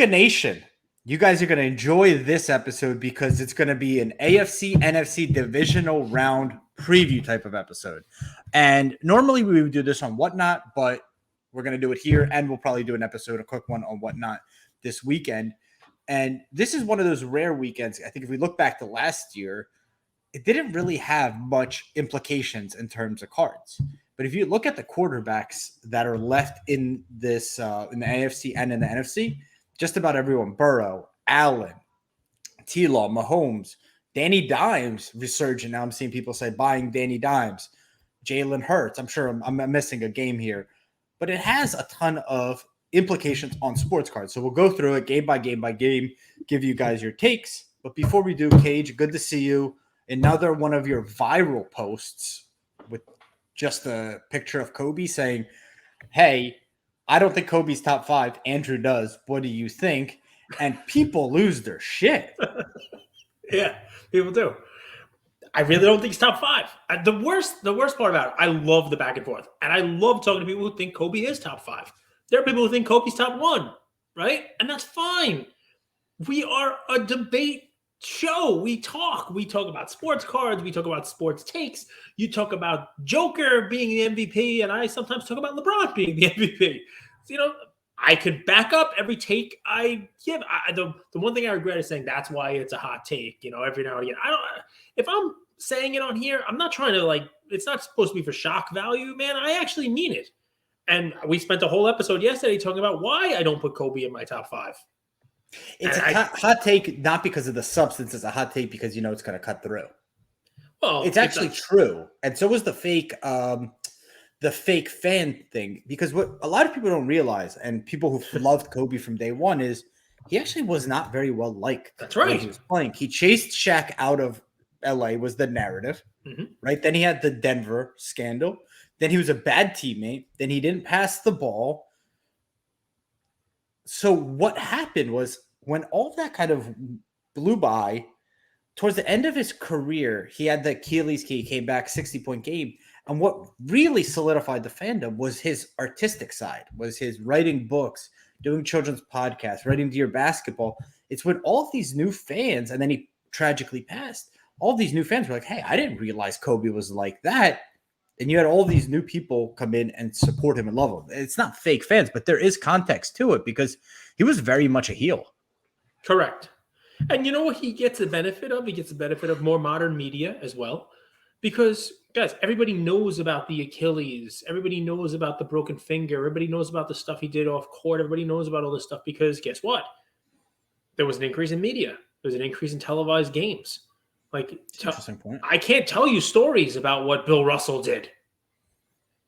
Luca Nation, you guys are going to enjoy this episode because it's going to be an AFC NFC divisional round preview type of episode. And normally we would do this on Whatnot, but we're going to do it here, and we'll probably do an episode, a quick one on Whatnot this weekend. And this is one of those rare weekends. I think if we look back to last year, it didn't really have much implications in terms of cards. But if you look at the quarterbacks that are left in this, in the AFC and in the NFC, just about everyone: Burrow, Allen, T-Law, Mahomes, Danny Dimes resurgent. Now I'm seeing people say buying Danny Dimes, Jalen Hurts. I'm sure I'm missing a game here, but it has a ton of implications on sports cards. So we'll go through it game by game by game, give you guys your takes. But before we do, Cage, good to see you. Another one of your viral posts with just a picture of Kobe saying, "Hey, I don't think Kobe's top 5. Andrew does. What do you think?" And people lose their shit. Yeah, people do. I really don't think he's top 5. The worst part about it, I love the back and forth. And I love talking to people who think Kobe is top 5. There are people who think Kobe's top 1, right? And that's fine. We are a debate show. We talk about sports cards. We talk about sports takes. You talk about Joker being the MVP, and I sometimes talk about LeBron being the MVP. So, I could back up every take I give. The one thing I regret is saying that's why it's a hot take. Every now and again, if I'm saying it on here, I'm not trying to it's not supposed to be for shock value, man. I actually mean it. And we spent a whole episode yesterday talking about why I don't put Kobe in my top 5. It's a hot take, not because of the substance. It's a hot take because it's going to cut through. Well, it's actually true. And so was the fake fan thing, because what a lot of people don't realize, and people who loved Kobe from day one, is he actually was not very well liked. That's right. When he was playing. He chased Shaq out of LA was the narrative, right? Then he had the Denver scandal. Then he was a bad teammate. Then he didn't pass the ball. So what happened was, when all that kind of blew by, towards the end of his career, he had the Achilles key, came back, 60-point game. And what really solidified the fandom was his artistic side, was his writing books, doing children's podcasts, writing Dear Basketball. It's when all of these new fans, and then he tragically passed, all these new fans were like, "Hey, I didn't realize Kobe was like that." And you had all these new people come in and support him and love him. It's not fake fans, but there is context to it because he was very much a heel. Correct. And you know what he gets the benefit of? He gets the benefit of more modern media as well. Because, guys, everybody knows about the Achilles. Everybody knows about the broken finger. Everybody knows about the stuff he did off court. Everybody knows about all this stuff because guess what? There was an increase in media. There was an increase in televised games. Interesting point. I can't tell you stories about what Bill Russell did.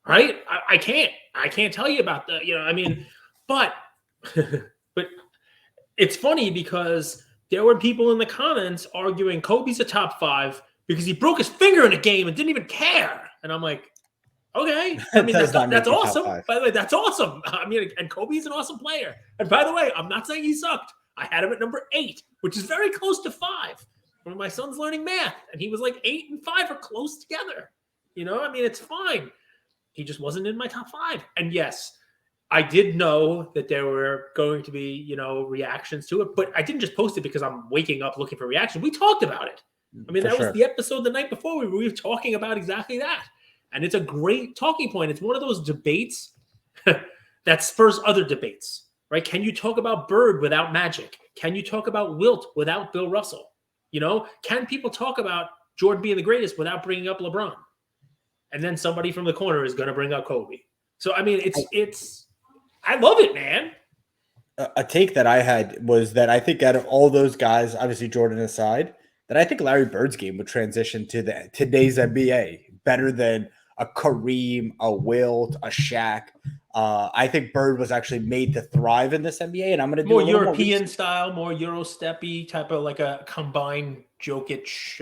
Right? I can't. I can't tell you about but but it's funny because there were people in the comments arguing Kobe's a top 5 because he broke his finger in a game and didn't even care. And I'm like, okay. I mean, that's awesome. By the way, that's awesome. And Kobe's an awesome player. And by the way, I'm not saying he sucked. I had him at number 8, which is very close to 5. When my son's learning math, and he was like 8 and 5 are close together. It's fine. He just wasn't in my top 5. And yes, I did know that there were going to be, reactions to it, but I didn't just post it because I'm waking up looking for reaction. We talked about it. That was the episode the night before. We were talking about exactly that. And it's a great talking point. It's one of those debates that spurs other debates, right? Can you talk about Bird without Magic? Can you talk about Wilt without Bill Russell? Can people talk about Jordan being the greatest without bringing up LeBron? And then somebody from the corner is going to bring up Kobe. So, it's I love it, man. A take that I had was that I think out of all those guys, obviously Jordan aside, that I think Larry Bird's game would transition to today's NBA better than a Kareem, a Wilt, a Shaq. I think Bird was actually made to thrive in this NBA, and I'm going to do more European style, more Euro-steppy type of like a combined Jokic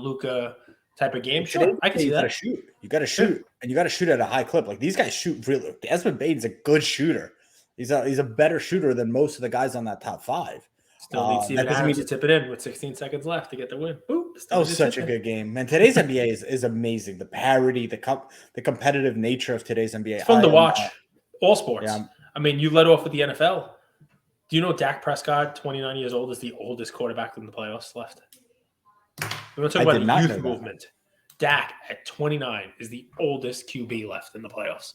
/ Luka type of game. Sure, I can see that. You got to shoot, and you got to shoot at a high clip. Like these guys shoot really. Desmond Bane's a good shooter. He's a better shooter than most of the guys on that top 5. Still need Steven Adams to tip it in with 16 seconds left to get the win. Such a good game. Man, today's NBA is amazing. The parity, the competitive nature of today's NBA. It's fun to watch. All sports. Yeah. You led off with the NFL. Do you know Dak Prescott, 29 years old, is the oldest quarterback in the playoffs left? We're going to talk I about did not the know youth that. movement. Dak at 29 is the oldest QB left in the playoffs.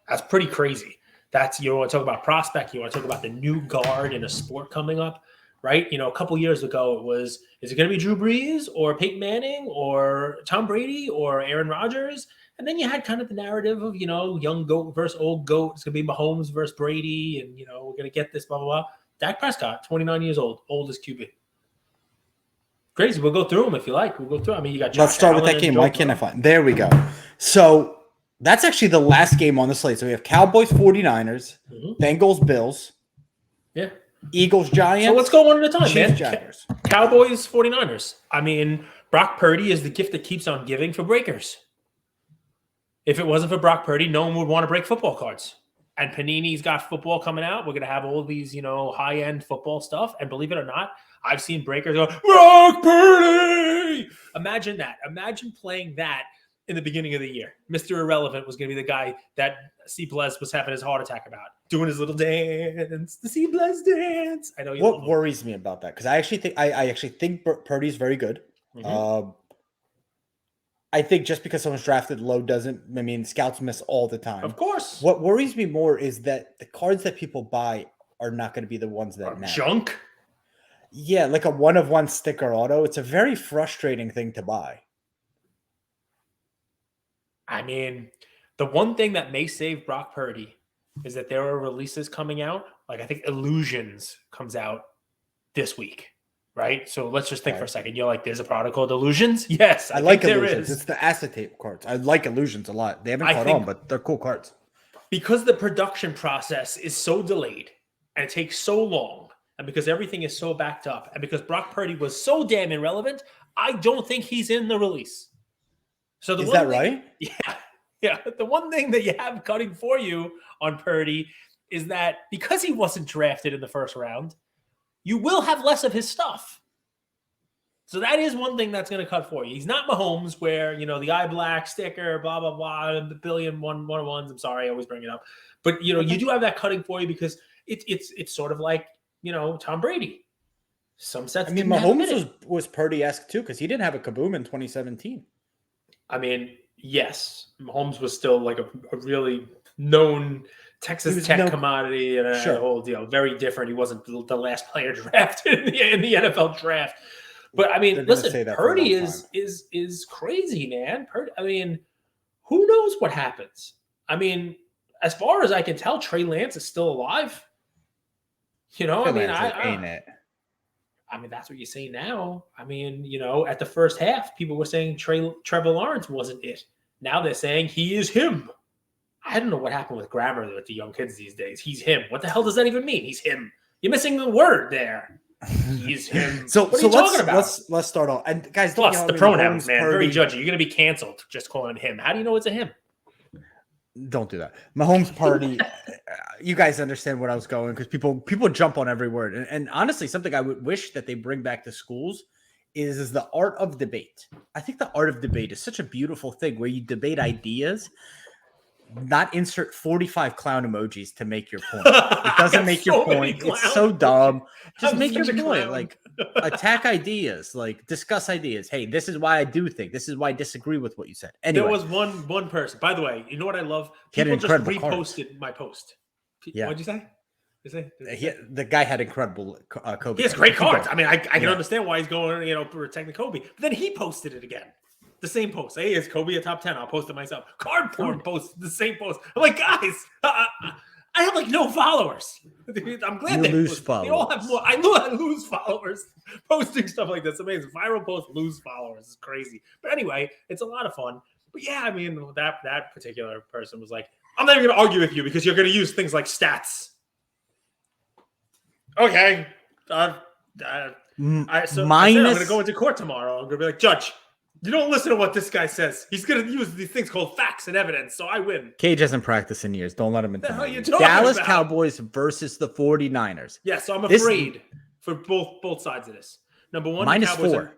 That's pretty crazy. That's, you want to talk about prospect, you want to talk about the new guard in a sport coming up, right? A couple years ago it was, is it going to be Drew Brees or Peyton Manning or Tom Brady or Aaron Rodgers? And then you had kind of the narrative of, young GOAT versus old GOAT. It's going to be Mahomes versus Brady, and, we're going to get this, blah, blah, blah. Dak Prescott, 29 years old, oldest QB. Crazy. We'll go through them if you like. We'll go through. I mean, you got Josh Let's start with Allen that and game. Joe Why can't I Burrow. find? There we go. So that's actually the last game on the slate. So we have Cowboys, 49ers, Bengals, Bills, Yeah. Eagles, Giants. So let's go one at a time, Chiefs, man. Jaguars. Cowboys, 49ers. I mean, Brock Purdy is the gift that keeps on giving for breakers. If it wasn't for Brock Purdy, no one would want to break football cards. And Panini's got football coming out. We're going to have all these, high-end football stuff. And believe it or not, I've seen breakers go, Brock Purdy! Imagine that. Imagine playing that in the beginning of the year. Mr. Irrelevant was going to be the guy that C. Blez was having his heart attack about. Doing his little dance. The C. Blez dance. I know you What worries me about that? Because I actually think Purdy's very good. Mm-hmm. I think just because someone's drafted low scouts miss all the time. Of course. What worries me more is that the cards that people buy are not going to be the ones that matter. Junk? Yeah, like a one-of-one sticker auto. It's a very frustrating thing to buy. I mean, the one thing that may save Brock Purdy is that there are releases coming out. Like I think Illusions comes out this week. Right? So let's just think for a second. You're like, there's a product called Illusions? Yes, I like there Illusions. is. It's the acetate cards. I like Illusions a lot. They haven't caught on, but they're cool cards. Because the production process is so delayed and it takes so long, and because everything is so backed up, and because Brock Purdy was so damn irrelevant, I don't think he's in the release. So Is that right? Yeah. The one thing that you have cutting for you on Purdy is that because he wasn't drafted in the first round, you will have less of his stuff. So that is one thing that's going to cut for you. He's not Mahomes where, the eye black sticker, blah, blah, blah, and the billion one-on-ones. I'm sorry, I always bring it up. But, you do have that cutting for you because it's sort of like, Tom Brady. Some sets Mahomes was Purdy-esque too because he didn't have a kaboom in 2017. I mean, yes. Mahomes was still like a really known Texas Tech commodity and a whole deal. Very different. He wasn't the last player drafted in the NFL draft. But I mean, listen, Purdy is crazy, man. Purdy, I mean, who knows what happens? I mean, as far as I can tell, Trey Lance is still alive. Ain't it? I mean, that's what you say now. I mean, at the first half, people were saying Trevor Lawrence wasn't it. Now they're saying he is him. I don't know what happened with grammar with the young kids these days. He's him. What the hell does that even mean? He's him. You're missing the word there. He's him. What are you talking about? Let's start off. And guys, plus the pronouns, man, very judgy. You're going to be canceled just calling him. How do you know it's a him? Don't do that. Mahomes Purdy. You guys understand what I was going because people jump on every word. And honestly, something I would wish that they bring back to schools is the art of debate. I think the art of debate is such a beautiful thing where you debate ideas, not insert 45 clown emojis to make your point. It doesn't make your point. It's so dumb. Just make your point. Like attack ideas, like discuss ideas. Hey, this is why I do think. This is why I disagree with what you said. Anyway, there was one person. By the way, you know what I love? People just reposted my post. Yeah. What'd you say? The guy had incredible Kobe. He has great cards. I mean, I can understand why he's going, protecting Kobe. But then he posted it again. The same post. Hey, is Kobe a top 10? I'll post it myself. Card porn posts the same post. I'm like, guys, I have like no followers. I'm glad they lose followers. They all have more. I lose followers posting stuff like this. Amazing. Viral posts lose followers. It's crazy. But anyway, it's a lot of fun. But yeah, I mean, that particular person was like, I'm not even going to argue with you because you're going to use things like stats. Okay. I'm going to go into court tomorrow. I'm going to be like, Judge, you don't listen to what this guy says. He's going to use these things called facts and evidence, so I win. Cage hasn't practiced in years. Don't let him in. Dallas Cowboys versus the 49ers. Yeah, so I'm afraid for both sides of this. Number one, -4.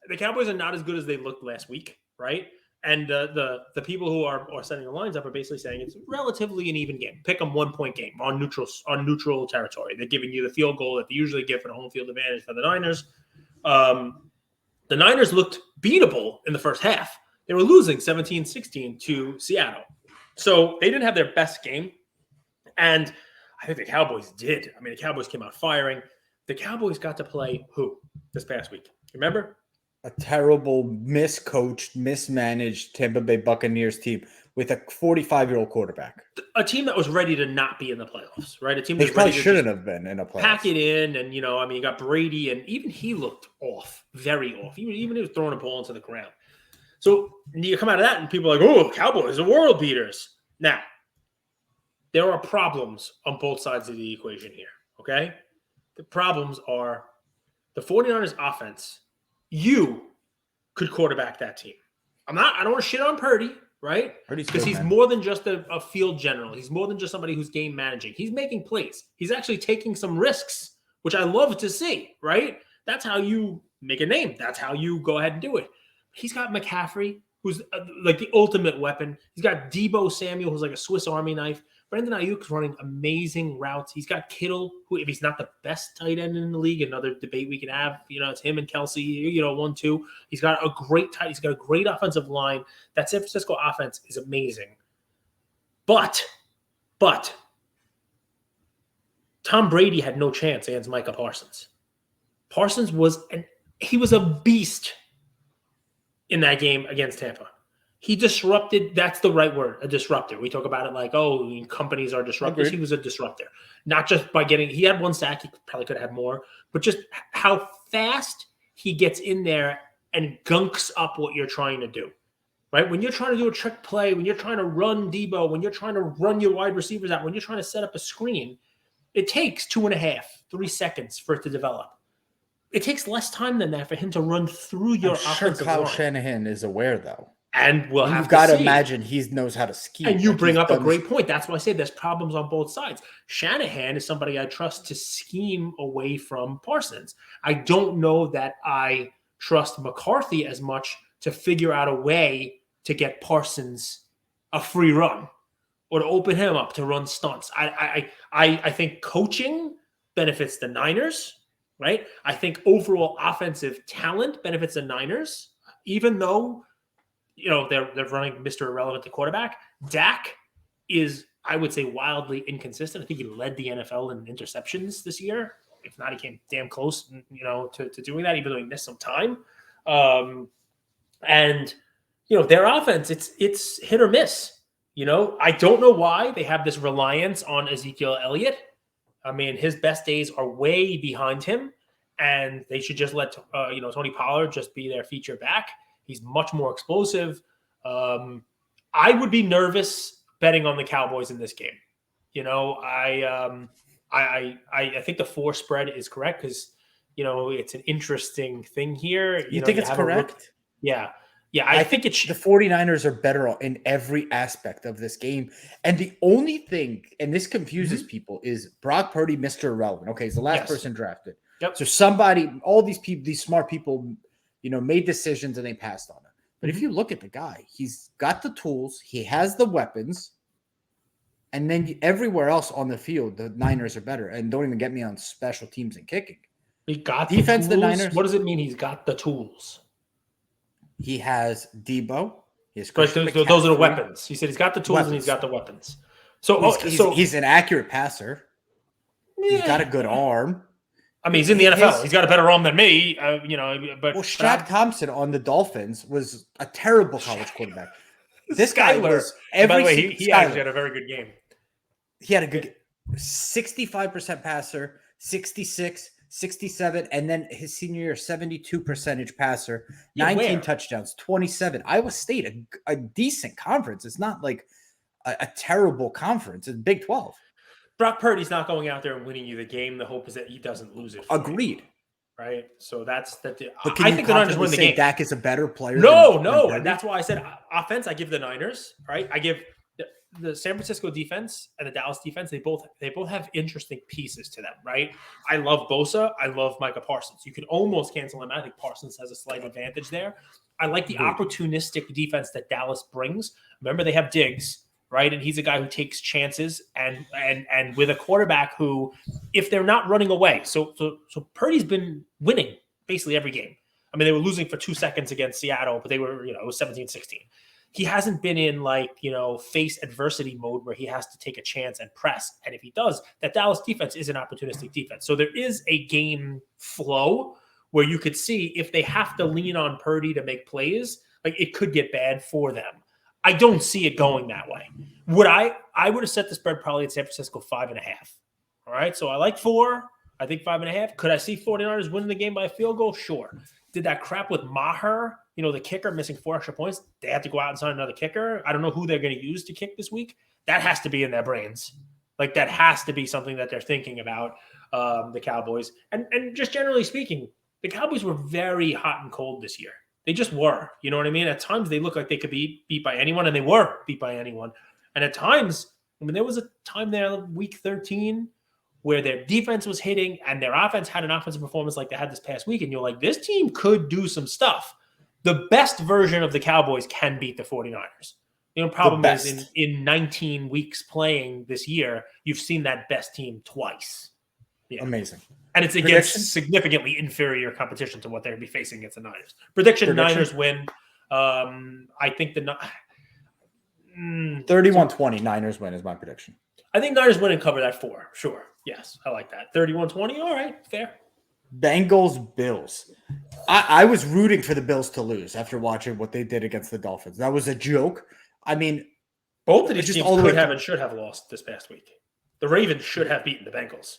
the Cowboys are not as good as they looked last week, right? And the people who are setting the lines up are basically saying it's relatively an even game. Pick them 1 point game on neutral territory. They're giving you the field goal that they usually give for the home field advantage for the Niners. The Niners looked beatable in the first half. They were losing 17-16 to Seattle. So they didn't have their best game. And I think the Cowboys did. I mean, the Cowboys came out firing. The Cowboys got to play who this past week? Remember? A terrible, miscoached, mismanaged Tampa Bay Buccaneers team with a 45-year-old quarterback. A team that was ready to not be in the playoffs, right? A team They that probably shouldn't have been in a playoffs. Pack it in, and you got Brady, and even he looked off, very off. Even he was throwing a ball into the ground. So you come out of that, and people are like, "Oh, Cowboys are world beaters." Now, there are problems on both sides of the equation here. Okay, the problems are the 49ers offense. You could quarterback that team. I don't want to shit on Purdy, right? Because he's more than just a field general. He's more than just somebody who's game managing. He's making plays. He's actually taking some risks, which I love to see, right? That's how you make a name. That's how you go ahead and do it. He's got McCaffrey, who's like the ultimate weapon. He's got Deebo Samuel, who's like a Swiss Army knife. Brandon Ayuk's running amazing routes. He's got Kittle, who, if he's not the best tight end in the league, another debate we can have. It's him and Kelsey, 1-2. He's got a great He's got a great offensive line. That San Francisco offense is amazing. But Tom Brady had no chance against Micah Parsons. Parsons was a beast in that game against Tampa. He disrupted. That's the right word, a disruptor. We talk about it like, companies are disruptors. Agreed. He was a disruptor. Not just by he had 1 sack. He probably could have had more. But just how fast he gets in there and gunks up what you're trying to do. Right? When you're trying to do a trick play, when you're trying to run Deebo, when you're trying to run your wide receivers out, when you're trying to set up a screen, it takes 2.5, 3 seconds for it to develop. It takes less time than that for him to run through your offensive line. Kyle Shanahan is aware, though. And you've got to imagine he knows how to scheme. And you bring up a great point. That's why I say there's problems on both sides. Shanahan is somebody I trust to scheme away from Parsons. I don't know that I trust McCarthy as much to figure out a way to get Parsons a free run or to open him up to run stunts. I think coaching benefits the Niners, right? I think overall offensive talent benefits the Niners, even though they're running Mr. Irrelevant to quarterback. Dak is, I would say, wildly inconsistent. I think he led the NFL in interceptions this year. If not, he came damn close, to doing that, even though he missed some time. And their offense, it's hit or miss. I don't know why they have this reliance on Ezekiel Elliott. I mean, his best days are way behind him, and they should just let Tony Pollard just be their feature back. He's much more explosive. I would be nervous betting on the Cowboys in this game. I think the 4 spread is correct because it's an interesting thing here. You think it's correct? Yeah. I think it's the 49ers are better in every aspect of this game. And the only thing, and this confuses people, is Brock Purdy, Mr. Irrelevant. Okay, he's the last person drafted. Yep. So all these people, these smart people, made decisions and they passed on it. But if you look at the guy, he's got the tools, he has the weapons, and then everywhere else on the field, the Niners are better. And don't even get me on special teams and kicking. He got defense. The Niners. What does it mean? He's got the tools. He has Deebo. Those are the weapons. He said he's got the tools and he's got the weapons. So he's an accurate passer. Yeah. He's got a good arm. I mean, he's in the NFL. He's got a better arm than me, But Shaq Thompson on the Dolphins was a terrible college quarterback. This guy was. By the way, he actually had a very good game. He had a good 65% passer, 66, 67, and then his senior year 72% passer, 19 touchdowns, 27. Iowa State, a decent conference. It's not like a terrible conference. It's Big 12. Brock Purdy's not going out there and winning you the game. The hope is that he doesn't lose it. Agreed. Right? So that's that. I think the Niners win the game. Dak is a better player. No. And that's why I said offense, I give the Niners, right? I give the San Francisco defense and the Dallas defense, they both have interesting pieces to them, right? I love Bosa. I love Micah Parsons. You could almost cancel him out. I think Parsons has a slight advantage there. I like the opportunistic defense that Dallas brings. Remember, they have Diggs, right? And he's a guy who takes chances and with a quarterback who, if they're not running away, so Purdy's been winning basically every game. I mean, they were losing for 2 seconds against Seattle, but they were, it was 17-16. He hasn't been in face adversity mode where he has to take a chance and press. And if he does, that Dallas defense is an opportunistic defense. So there is a game flow where you could see if they have to lean on Purdy to make plays, like it could get bad for them. I don't see it going that way. I would have set the spread probably at San Francisco 5.5. All right. So I like 4. I think 5.5. Could I see 49ers winning the game by a field goal? Sure. Did that crap with Maher, the kicker missing 4 extra points? They have to go out and sign another kicker. I don't know who they're going to use to kick this week. That has to be in their brains. Like that has to be something that they're thinking about, the Cowboys. And just generally speaking, the Cowboys were very hot and cold this year. They just were. You know what I mean? At times they looked like they could be beat by anyone, and they were beat by anyone. And at times, there was a time there, week 13, where their defense was hitting and their offense had an offensive performance like they had this past week. And you're like, this team could do some stuff. The best version of the Cowboys can beat the 49ers. Problem is in 19 weeks playing this year, you've seen that best team twice. Yeah. Amazing. And it's against significantly inferior competition to what they're going to be facing against the Niners. Prediction. Niners win. I think 31-20 Niners win is my prediction. I think Niners win and cover that 4. Sure. Yes, I like that. 31-20. All right, fair. Bengals, Bills. I was rooting for the Bills to lose after watching what they did against the Dolphins. That was a joke. I mean, both of these teams could have and should have lost this past week. The Ravens should have beaten the Bengals.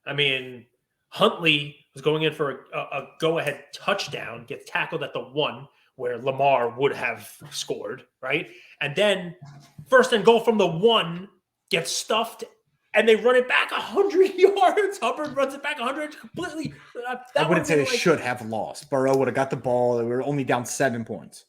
I mean, Huntley was going in for a go-ahead touchdown, gets tackled at the 1 where Lamar would have scored, right? And then first and goal from the 1 gets stuffed, and they run it back 100 yards. Hubbard runs it back 100 completely. I wouldn't say they should have lost. Burrow would have got the ball. They were only down 7 points.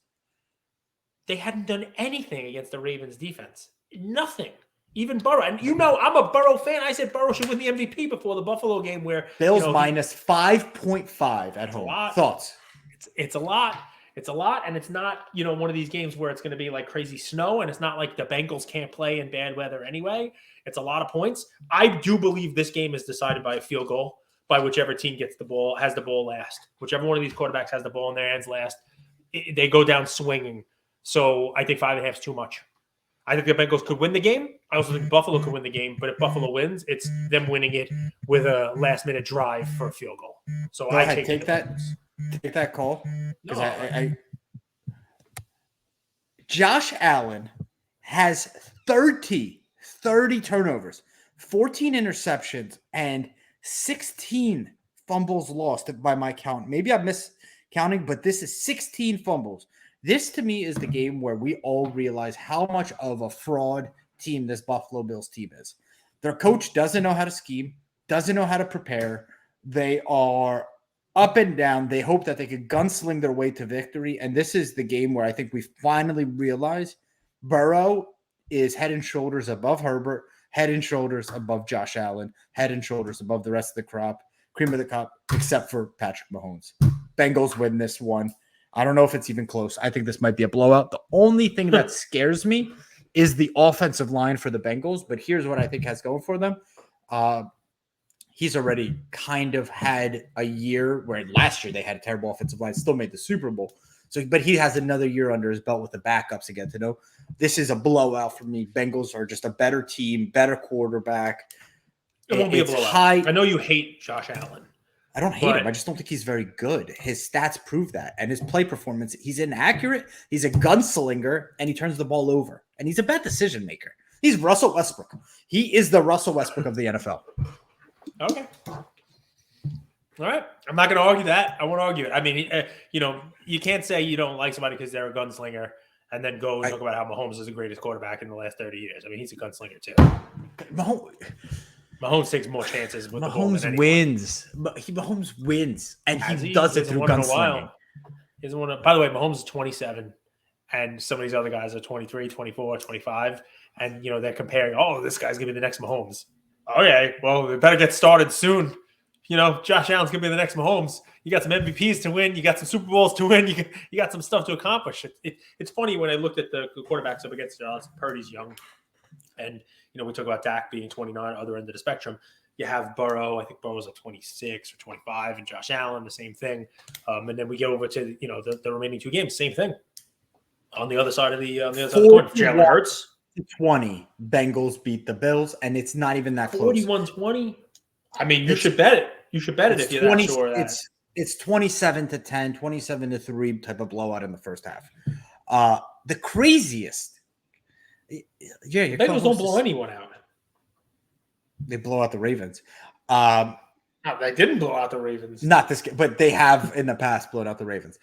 They hadn't done anything against the Ravens defense. Nothing. Even Burrow. And I'm a Burrow fan. I said Burrow should win the MVP before the Buffalo game where Bills minus 5.5 at home. Thoughts? It's a lot. It's a lot, and it's not, one of these games where it's going to be like crazy snow, and it's not like the Bengals can't play in bad weather anyway. It's a lot of points. I do believe this game is decided by a field goal by whichever team has the ball last. Whichever one of these quarterbacks has the ball in their hands last, they go down swinging. So I think 5.5 is too much. I think the Bengals could win the game. I also think Buffalo could win the game, but if Buffalo wins, it's them winning it with a last-minute drive for a field goal. So take that call. Because Josh Allen has 30 turnovers, 14 interceptions, and 16 fumbles lost by my count. Maybe I'm miscounting, but this is 16 fumbles. This, to me, is the game where we all realize how much of a fraud team this Buffalo Bills team is. Their coach doesn't know how to scheme, doesn't know how to prepare. They are up and down. They hope that they could gunsling their way to victory. And this is the game where I think we finally realize Burrow is head and shoulders above Herbert, head and shoulders above Josh Allen, head and shoulders above the rest of the crop, cream of the crop, except for Patrick Mahomes. Bengals win this one. I don't know if it's even close. I think this might be a blowout. The only thing that scares me is the offensive line for the Bengals. But here's what I think has going for them. He's already kind of had a year where last year they had a terrible offensive line, still made the Super Bowl. But he has another year under his belt with the backups again to know. This is a blowout for me. Bengals are just a better team, better quarterback. It won't be a blowout. I know you hate Josh Allen. I don't hate him. I just don't think he's very good. His stats prove that. And his play performance, he's inaccurate. He's a gunslinger, and he turns the ball over. And he's a bad decision maker. He's Russell Westbrook. He is the Russell Westbrook of the NFL. Okay. All right. I'm not going to argue that. I won't argue it. I mean, you can't say you don't like somebody because they're a gunslinger and then go and talk about how Mahomes is the greatest quarterback in the last 30 years. I mean, he's a gunslinger too. Mahomes takes more chances with the ball than anyone. Mahomes wins, and he does it through gunslinging. By the way, Mahomes is 27, and some of these other guys are 23, 24, 25, and they're comparing. Oh, this guy's gonna be the next Mahomes. Okay, well, they better get started soon. Josh Allen's gonna be the next Mahomes. You got some MVPs to win. You got some Super Bowls to win. You got some stuff to accomplish. It's funny when I looked at the quarterbacks up against Purdy's young, and we talk about Dak being 29, other end of the spectrum. You have Burrow. I think Burrow's like 26 or 25, and Josh Allen, the same thing. And then we get over to the remaining two games, same thing. On the other side of the coin, Jalen Hurts. 20 Bengals beat the Bills, and it's not even that close. 41-20. I mean, you should bet it. You should bet it if you're that sure of that. It's 27-10, 27-3 type of blowout in the first half. The craziest. Yeah, the Bengals don't blow anyone out. They blow out the Ravens. No, they didn't blow out the Ravens. Not this game, but they have in the past blown out the Ravens.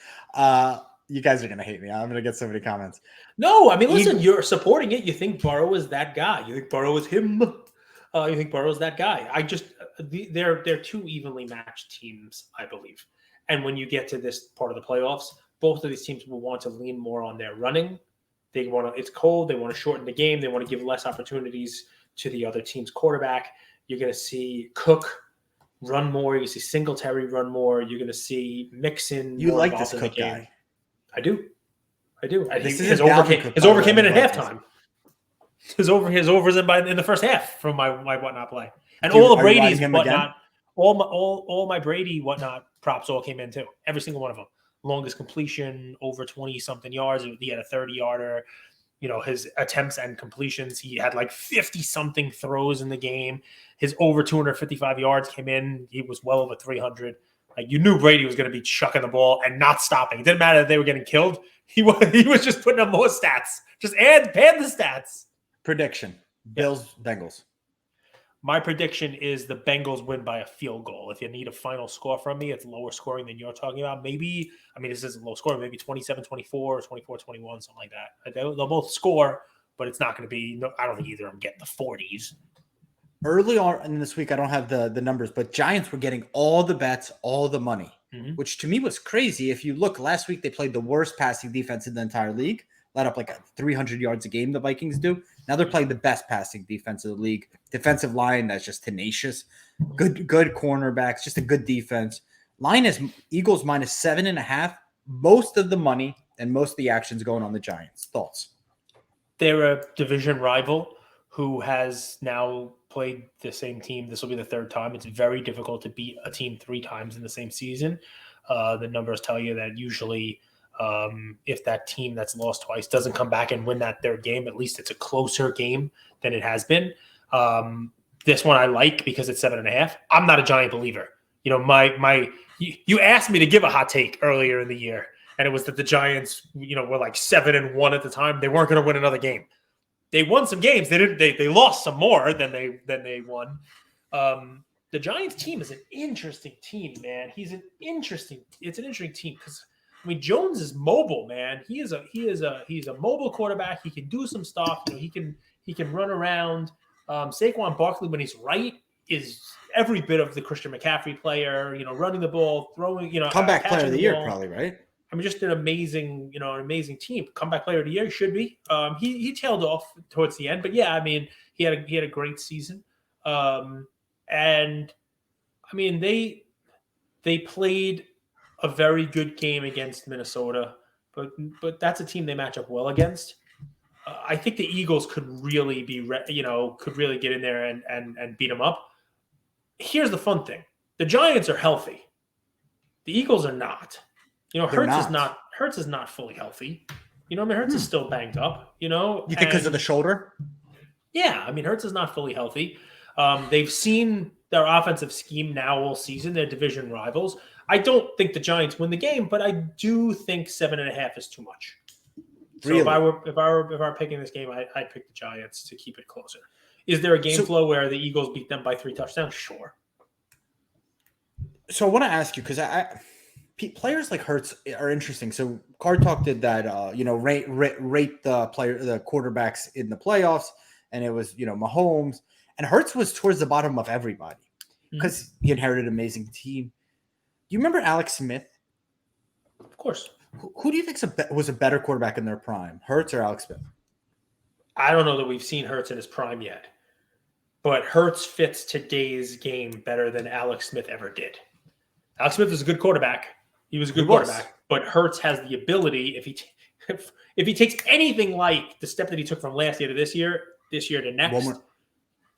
You guys are going to hate me. I'm going to get so many comments. No, I mean, listen, you're supporting it. You think Burrow is that guy. You think Burrow is him. You think Burrow's that guy. They're two evenly matched teams, I believe. And when you get to this part of the playoffs, both of these teams will want to lean more on their running. It's cold. They want to shorten the game. They want to give less opportunities to the other team's quarterback. You're going to see Cook run more. You see Singletary run more. You're going to see Mixon. You like this Cook guy? I do. I think his over came in at halftime. His overs in the first half from my whatnot play, and all the Brady's whatnot, all my Brady whatnot props all came in too. Every single one of them. Longest completion over 20 something yards. He had a 30-yarder. His attempts and completions. He had like 50 something throws in the game. His over 255 yards came in. He was well over 300. Like, you knew Brady was going to be chucking the ball and not stopping. It didn't matter that they were getting killed. He was just putting up more stats. Just pad the stats. Prediction: Bills, Bengals. My prediction is the Bengals win by a field goal. If you need a final score from me, it's lower scoring than you're talking about. Maybe, this isn't low scoring, maybe 27-24, 24-21, something like that. They'll both score, but it's not going to be, I don't think either of them get the 40s. Early on in this week, I don't have the numbers, but Giants were getting all the bets, all the money, which to me was crazy. If you look, last week they played the worst passing defense in the entire league, let up like 300 yards a game, the Vikings do. Now they're playing the best passing defense of the league. Defensive line that's just tenacious. Good cornerbacks, just a good defense. Line is Eagles minus 7.5. Most of the money and most of the action's going on the Giants. Thoughts? They're a division rival who has now played the same team. This will be the third time. It's very difficult to beat a team 3 times in the same season. The numbers tell you that usually if that team that's lost twice doesn't come back and win that third game, at least it's a closer game than it has been. This one I like because it's 7.5. I'm not a Giant believer. You asked me to give a hot take earlier in the year, and it was that the Giants, were like 7-1 at the time. They weren't going to win another game. They won some games. They lost some more than they won. The Giants team is an interesting team, man. It's an interesting team because Jones is mobile, man. He's a mobile quarterback. He can do some stuff. He can run around. Saquon Barkley, when he's right, is every bit of the Christian McCaffrey player. Running the ball, throwing. Comeback player of the year, probably, right? Just an amazing team. Comeback player of the year should be. He tailed off towards the end, but yeah, he had a great season. And they played a very good game against Minnesota, but that's a team they match up well against. I think the Eagles could really get in there and beat them up. Here's the fun thing: the Giants are healthy. The Eagles are not. Hurts is not fully healthy. Hurts is still banged up. You think because of the shoulder? Yeah, Hurts is not fully healthy. They've seen their offensive scheme now all season. They're division rivals. I don't think the Giants win the game, but I do think 7.5 is too much. So really? if I were picking this game, I'd pick the Giants to keep it closer. Is there a game flow where the Eagles beat them by 3 touchdowns? Sure. So I want to ask you, because players like Hurts are interesting. So Card Talk did that, rate the quarterbacks in the playoffs, and it was, Mahomes, and Hurts was towards the bottom of everybody because he inherited an amazing team. Do you remember Alex Smith? Of course. Who do you think was a better quarterback in their prime, Hurts or Alex Smith? I don't know that we've seen Hurts in his prime yet. But Hurts fits today's game better than Alex Smith ever did. Alex Smith is a good quarterback. He was a good quarterback, but Hurts has the ability, if he takes anything like the step that he took from last year to this year to next,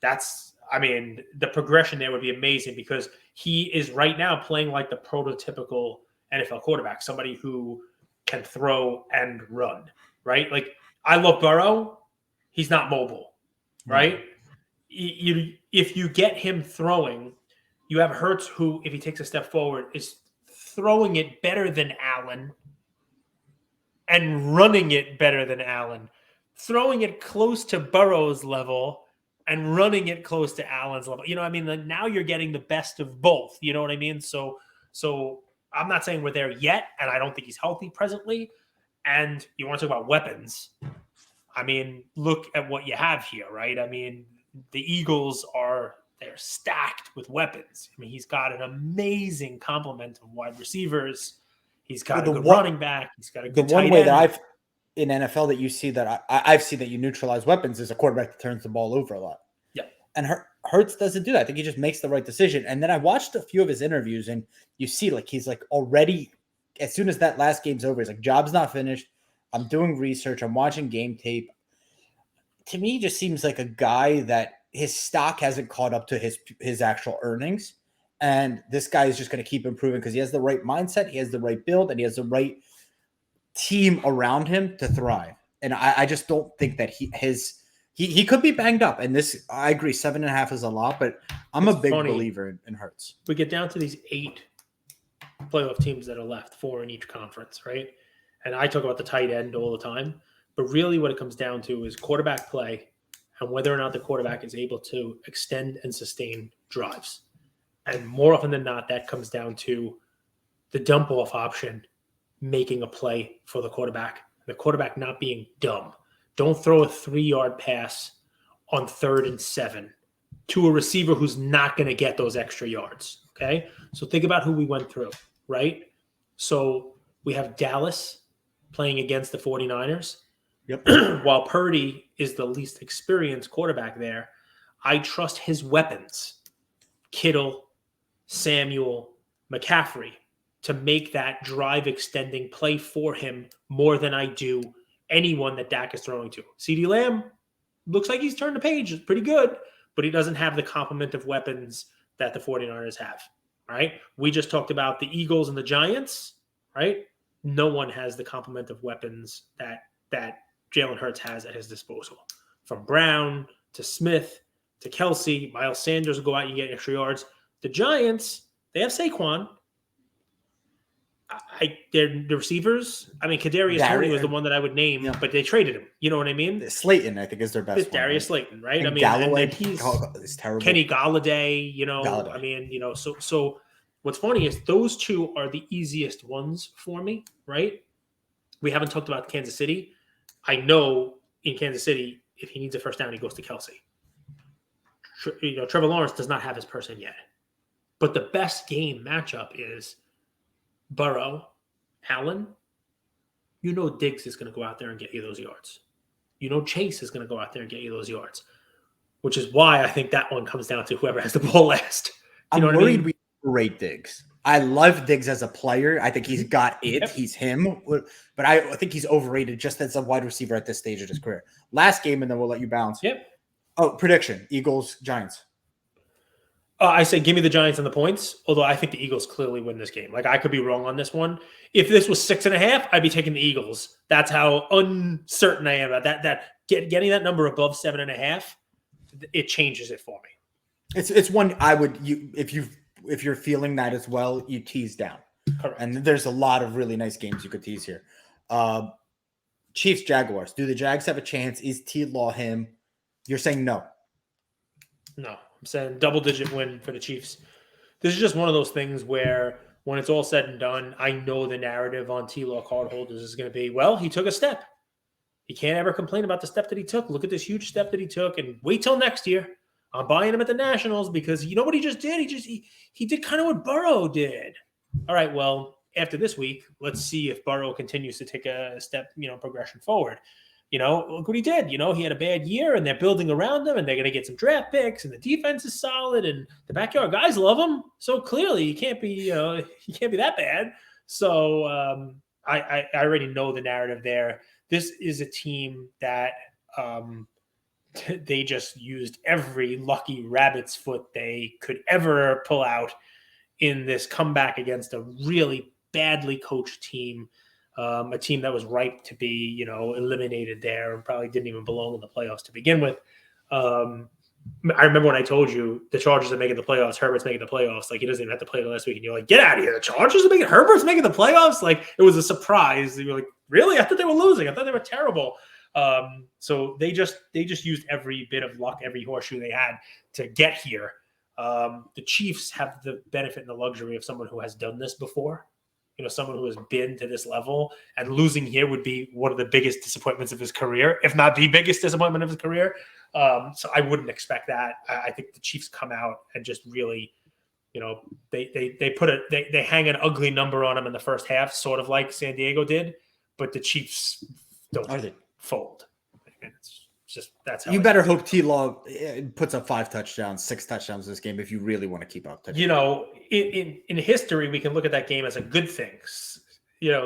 the progression there would be amazing because he is right now playing like the prototypical NFL quarterback, somebody who can throw and run, right? Like, I love Burrow. He's not mobile, right? If you get him throwing, you have Hurts who, if he takes a step forward, is throwing it better than Allen and running it better than Allen, throwing it close to Burrow's level and running it close to Allen's level. You know what I mean? Like, now you're getting the best of both. You know what I mean? So I'm not saying we're there yet, and I don't think he's healthy presently. And you want to talk about weapons. I mean, look at what you have here, right? I mean, the Eagles they're stacked with weapons. I mean, he's got an amazing complement of wide receivers. He's got a good running back. He's got a good tight end. The one way that in NFL that you see that I've seen that you neutralize weapons is a quarterback that turns the ball over a lot. Yeah. And Hurts doesn't do that. I think he just makes the right decision. And then I watched a few of his interviews, and you see, like, he's like already, as soon as that last game's over, he's like, job's not finished. I'm doing research. I'm watching game tape. To me, he just seems like a guy that his stock hasn't caught up to his actual earnings. And this guy is just going to keep improving because he has the right mindset, he has the right build, and he has the right team around him to thrive. And I just don't think that he could be banged up. And this, I agree, 7.5 is a lot, but I'm a big believer in Hurts. We get down to these 8 playoff teams that are left, 4 in each conference, right? And I talk about the tight end all the time, but really what it comes down to is quarterback play and whether or not the quarterback is able to extend and sustain drives. And more often than not, that comes down to the dump off option making a play for the quarterback not being dumb. Don't throw a 3-yard pass on 3rd and 7 to a receiver who's not going to get those extra yards. Okay. So think about who we went through, right? So we have Dallas playing against the 49ers. Yep. While Purdy is the least experienced quarterback there, I trust his weapons, Kittle, Samuel, McCaffrey, to make that drive extending play for him more than I do anyone that Dak is throwing to. CeeDee Lamb looks like he's turned the page. It's pretty good, but he doesn't have the complement of weapons that the 49ers have, right? We just talked about the Eagles and the Giants, right? No one has the complement of weapons that Jalen Hurts has at his disposal. From Brown to Smith to Kelsey, Miles Sanders will go out and get extra yards. The Giants, they have Saquon. The receivers, I mean, Kadarius Toney was the one that I would name, but they traded him. You know what I mean? Slayton, I think, is their best. It's Darius Slayton, right? And I mean, Galloway, he's terrible. Kenny Galladay, I mean, so what's funny is those two are the easiest ones for me, right? We haven't talked about Kansas City. I know in Kansas City, if he needs a first down, he goes to Kelsey. Trevor Lawrence does not have his person yet. But the best game matchup is Burrow, Allen. Diggs is going to go out there and get you those yards. Chase is going to go out there and get you those yards, which is why I think that one comes down to whoever has the ball last. I'm worried we overrate Diggs. I love Diggs as a player. I think he's got it. Yep. He's him. But I think he's overrated just as a wide receiver at this stage of his career. Last game, and then we'll let you bounce. Yep. Oh, prediction. Eagles, Giants. I say give me the Giants and the points, although I think the Eagles clearly win this game. Like, I could be wrong on this one. If this was 6.5, I'd be taking the Eagles. That's how uncertain I am about that. Getting that number above 7.5, it changes it for me. It's one I would if you're feeling that as well, you tease down. Correct. And there's a lot of really nice games you could tease here. Chiefs, Jaguars. Do the Jags have a chance? Is T-Law him? You're saying no. No. I'm saying double-digit win for the Chiefs. This is just one of those things where when it's all said and done, I know the narrative on T-Law cardholders is going to be, well, he took a step. He can't ever complain about the step that he took. Look at this huge step that he took, and wait till next year. I'm buying him at the Nationals because you know what he just did? He did kind of what Burrow did. All right, well, after this week, let's see if Burrow continues to take a step, progression forward. look what he did. He had a bad year, and they're building around him, and they're going to get some draft picks, and the defense is solid, and the backyard guys love him. So clearly, he can't be that bad. So I already know the narrative there. This is a team that they just used every lucky rabbit's foot they could ever pull out in this comeback against a really badly coached team. A team that was ripe to be, eliminated there and probably didn't even belong in the playoffs to begin with. I remember when I told you the Chargers are making the playoffs, Herbert's making the playoffs. Like, he doesn't even have to play the last week. And you're like, get out of here. The Chargers are making Herbert's making the playoffs? Like, it was a surprise. You were like, really? I thought they were losing. I thought they were terrible. So they just used every bit of luck, every horseshoe they had to get here. The Chiefs have the benefit and the luxury of someone who has done this before. Someone who has been to this level, and losing here would be one of the biggest disappointments of his career, if not the biggest disappointment of his career. So I wouldn't expect that. I think the Chiefs come out and just really, they hang an ugly number on them in the first half, sort of like San Diego did, but the Chiefs don't fold. And it's just, that's how you better hope T-Law puts up 5 touchdowns, 6 touchdowns this game if you really want to keep up. In history, we can look at that game as a good thing.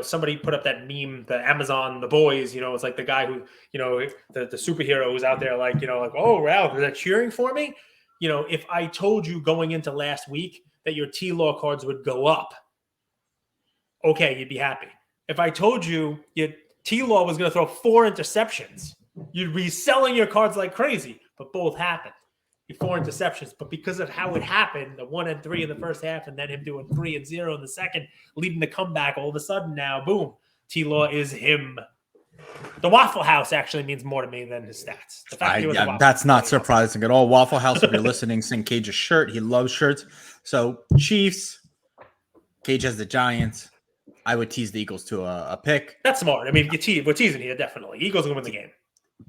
Somebody put up that meme, the Amazon, the boys, it's like the guy who, the superhero who's out there like, oh, wow, they're cheering for me. If I told you going into last week that your T-Law cards would go up, okay, you'd be happy. If I told you your T-Law was going to throw 4 interceptions, you'd be selling your cards like crazy, but both happened. 4 interceptions, but because of how it happened, the 1-3 in the first half, and then him doing 3-0 in the second, leading the comeback, all of a sudden now, boom, T-Law is him. The Waffle House actually means more to me than his stats. That's not surprising at all. Waffle House, if you're listening, send Cage a shirt. He loves shirts. So Chiefs, Cage has the Giants. I would tease the Eagles to a pick. That's smart. I mean, we're teasing here, definitely. Eagles will win the game.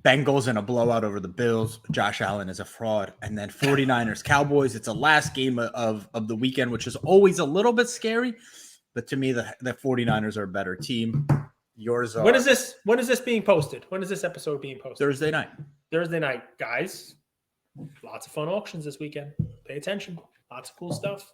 Bengals in a blowout over the Bills. Josh Allen is a fraud. And then 49ers, Cowboys. It's a last game of the weekend, which is always a little bit scary. But to me, the 49ers are a better team. Yours are. When is this being posted? When is this episode being posted? Thursday night. Thursday night, guys. Lots of fun auctions this weekend. Pay attention. Lots of cool stuff.